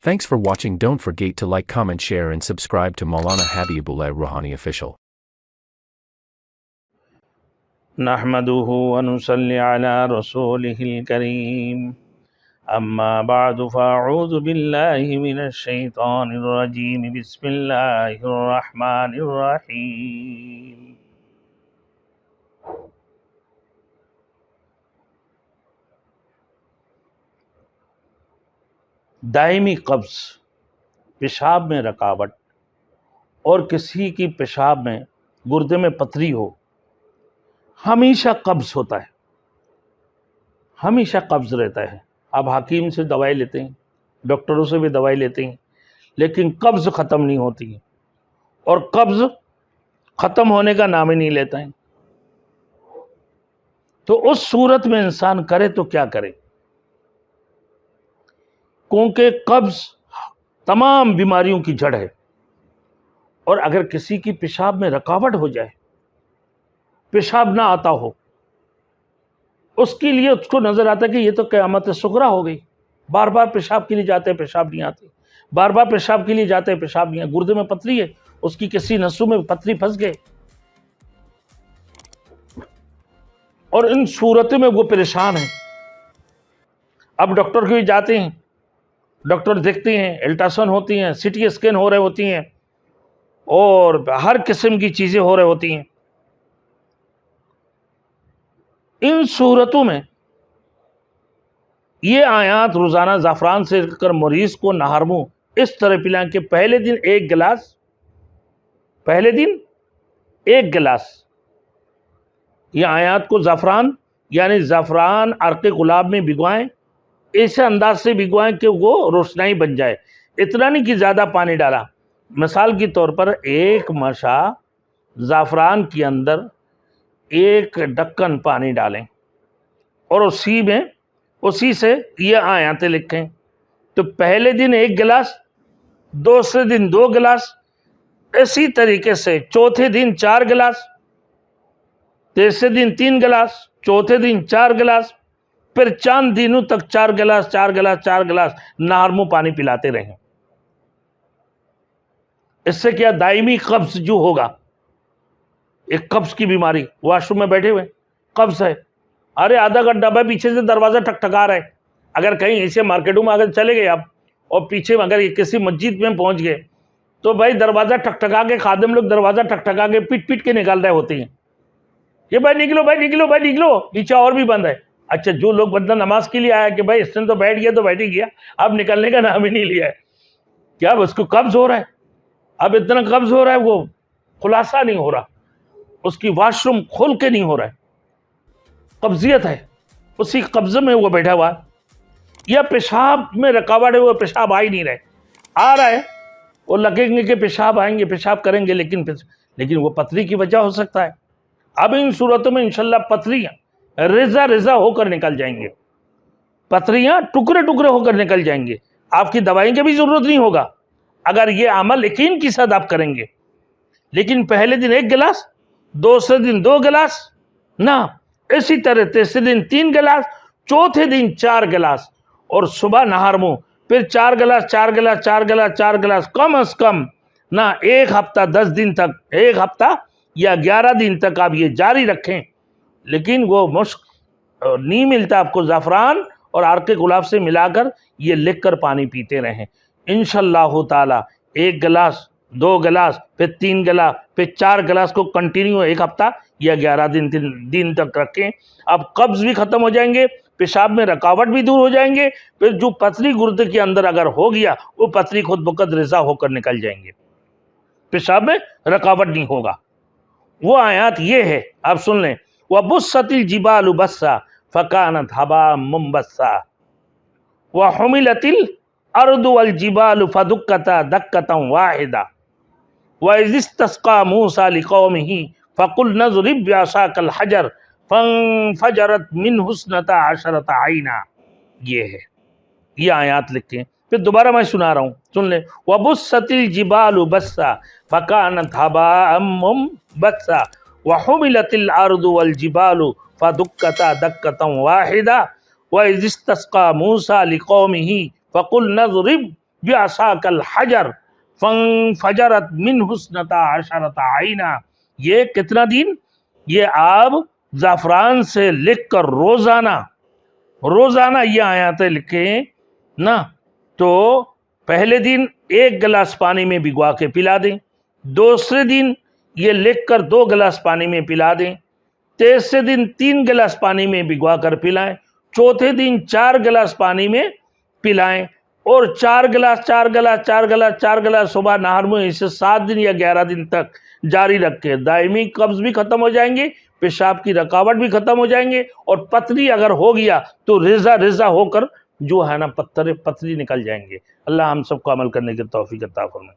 Thanks for watching. Don't forget to like, comment, share and subscribe to Maulana Habibullah Rouhani Official. نحمده ونصلي على رسوله الكريم أما بعد فأعوذ بالله من الشيطان الرجيم بسم الله الرحمن الرحيم دائمی قبض، پیشاب میں رکاوٹ اور کسی کی پیشاب میں گردے میں پتھری ہو، ہمیشہ قبض ہوتا ہے، ہمیشہ قبض رہتا ہے۔ آپ حکیم سے دوائی لیتے ہیں، ڈاکٹروں سے بھی دوائی لیتے ہیں، لیکن قبض ختم نہیں ہوتی ہے، اور قبض ختم ہونے کا نام ہی نہیں لیتا ہے۔ تو اس صورت میں انسان کرے تو کیا کرے؟ کیونکہ قبض تمام بیماریوں کی جڑ ہے، اور اگر کسی کی پیشاب میں رکاوٹ ہو جائے، پیشاب نہ آتا ہو، اس کے لیے اس کو نظر آتا ہے کہ یہ تو قیامت صغریٰ ہو گئی، بار بار پیشاب کے لیے جاتے ہیں پیشاب نہیں آتے، بار بار پیشاب کے لیے جاتے ہیں پیشاب نہیں آتے، گردے میں پتھری ہے، اس کی کسی نسوں میں پتھری پھنس گئے، اور ان صورتوں میں وہ پریشان ہیں۔ اب ڈاکٹر کے بھی جاتے ہیں، ڈاکٹر دیکھتے ہیں، الٹراساؤنڈ ہوتی ہیں، سی ٹی اسکین ہو رہے ہوتی ہیں، اور ہر قسم کی چیزیں ہو رہے ہوتی ہیں۔ ان صورتوں میں یہ آیات روزانہ زعفران سے کر مریض کو نہارمو اس طرح پلائیں کہ پہلے دن ایک گلاس یہ آیات کو زعفران یعنی زعفران عرق گلاب میں بھگوائیں، ایسے انداز سے بھگوائیں کہ وہ روشنائی بن جائے، اتنا نہیں کہ زیادہ پانی ڈالا۔ مثال کے طور پر ایک مشا زعفران کے اندر ایک ڈھکن پانی ڈالیں اور اسی سے یہ آیاتیں لکھیں، تو پہلے دن ایک گلاس، دوسرے دن 2 گلاس، اسی طریقے سے چوتھے دن 4 گلاس، تیسرے دن 3 گلاس، چوتھے دن 4 گلاس، پھر چند دنوں تک 4 گلاس نہارمو پانی پلاتے رہیں۔ اس سے کیا دائمی قبض جو ہوگا، ایک قبض کی بیماری، واش روم میں بیٹھے ہوئے قبض ہے، ارے آدھا گھنٹہ میں پیچھے سے دروازہ ٹھکٹھکا رہا ہے، اگر کہیں ایسے مارکیٹوں میں اگر چلے گئے آپ اور پیچھے اگر کسی مسجد میں پہنچ گئے تو بھائی دروازہ ٹھکٹھکا کے خادم لوگ دروازہ ٹھکٹھکا کے پیٹ کے نکال رہے ہوتے ہیں، یہ بھائی نکلو پیچھے اور بھی بند ہے۔ اچھا، جو لوگ بندہ نماز کے لیے آیا کہ بھائی اس نے تو بیٹھ گیا تو بیٹھ ہی گیا، اب نکلنے کا نام ہی نہیں لیا ہے، کیا اب اس کو قبض ہو رہا ہے؟ اب اتنا قبض ہو رہا ہے، وہ خلاصہ نہیں ہو رہا، اس کی واش روم کھول کے نہیں ہو رہا ہے، قبضیت ہے، اسی قبضے میں وہ بیٹھا ہوا ہے، یا پیشاب میں رکاوٹ ہے، وہ پیشاب آ ہی نہیں رہے، آ رہا ہے، وہ لگیں گے کہ پیشاب آئیں گے، پیشاب کریں گے، لیکن وہ پتھری کی وجہ ہو سکتا ہے۔ اب ان صورتوں میں انشاءاللہ پتھریاں رضا ہو کر نکل جائیں گے، پتھریاں ٹکڑے ہو کر نکل جائیں گے، آپ کی دوائیں کی بھی ضرورت نہیں ہوگا اگر یہ عمل یقین کے ساتھ آپ کریں گے۔ لیکن پہلے دن 1 گلاس، دوسرے دن 2 گلاس نہ، اسی طرح تیسرے دن 3 گلاس، چوتھے دن 4 گلاس، اور صبح نہارمو، پھر 4 گلاس، کم از کم نہ 1 ہفتہ 10 دن تک، 1 ہفتہ یا 11 دن تک آپ یہ جاری رکھیں، لیکن وہ مشق نہیں ملتا آپ کو، زعفران اور عرق گلاب سے ملا کر یہ لکھ کر پانی پیتے رہیں، انشاءاللہ تعالی 1 گلاس، 2 گلاس، پھر 3 گلاس، پھر 4 گلاس کو کنٹینیو 1 ہفتہ یا 11 دن تک رکھیں، اب قبض بھی ختم ہو جائیں گے، پیشاب میں رکاوٹ بھی دور ہو جائیں گے، پھر جو پتھری گردے کے اندر اگر ہو گیا وہ پتھری خود بخود رضا ہو کر نکل جائیں گے، پیشاب میں رکاوٹ نہیں ہوگا۔ وہ آیات یہ ہے، آپ سن لیں، وَبُسَّتِ الْجِبَالُ بَسًّا فَكَانَتْ هَبَاءً مُنبَثًّا وَحُمِلَتِ الْأَرْضُ وَالْجِبَالُ فَدُكَّتَا دَكَّةً وَاحِدَةً وَإِذِ اسْتَسْقَىٰ مُوسَىٰ لِقَوْمِهِ فَقُلْنَا اضْرِب بِّعَصَاكَ الْحَجَرَ فَانفَجَرَتْ مِنْهُ اثْنَتَا عَشْرَةَ عَيْنًا، یہ ہے، یہ آیات لکھیں، پھر دوبارہ میں سنا رہا ہوں، سن لیں، وَبُسَّتِ الْجِبَالُ بَسًّا فَكَانَتْ هَبَاءً مُنبَثًّا وَحُمِلَتِ الْأَرْضُ وَالْجِبَالُ فَدُكَّتَا دَكَّةً وَاحِدَةً وَإِذِ اسْتَسْقَىٰ مُوسَىٰ لِقَوْمِهِ فَقُلْنَا اضْرِب بعصاك الحجر فانفجرت منه اثنتا عشرۃ عینا. یہ کتنا دن؟ یہ آپ زعفران سے لکھ کر روزانہ یہ آیاتیں لکھیں نا، تو پہلے دن 1 گلاس پانی میں بھگوا کے پلا دیں، دوسرے دن یہ لکھ کر 2 گلاس پانی میں پلا دیں، تیسرے دن 3 گلاس پانی میں بھگوا کر پلائیں، چوتھے دن 4 گلاس پانی میں پلائیں، اور 4 گلاس صبح نہار میں، اسے 7 دن یا 11 دن تک جاری رکھے. دائمی قبض بھی ختم ہو جائیں گے، پیشاب کی رکاوٹ بھی ختم ہو جائیں گے، اور پتری اگر ہو گیا تو ریزہ ہو کر جو ہے نا پتری نکل جائیں گے. اللہ ہم سب کو عمل کرنے کی توفیق عطا فرمائے.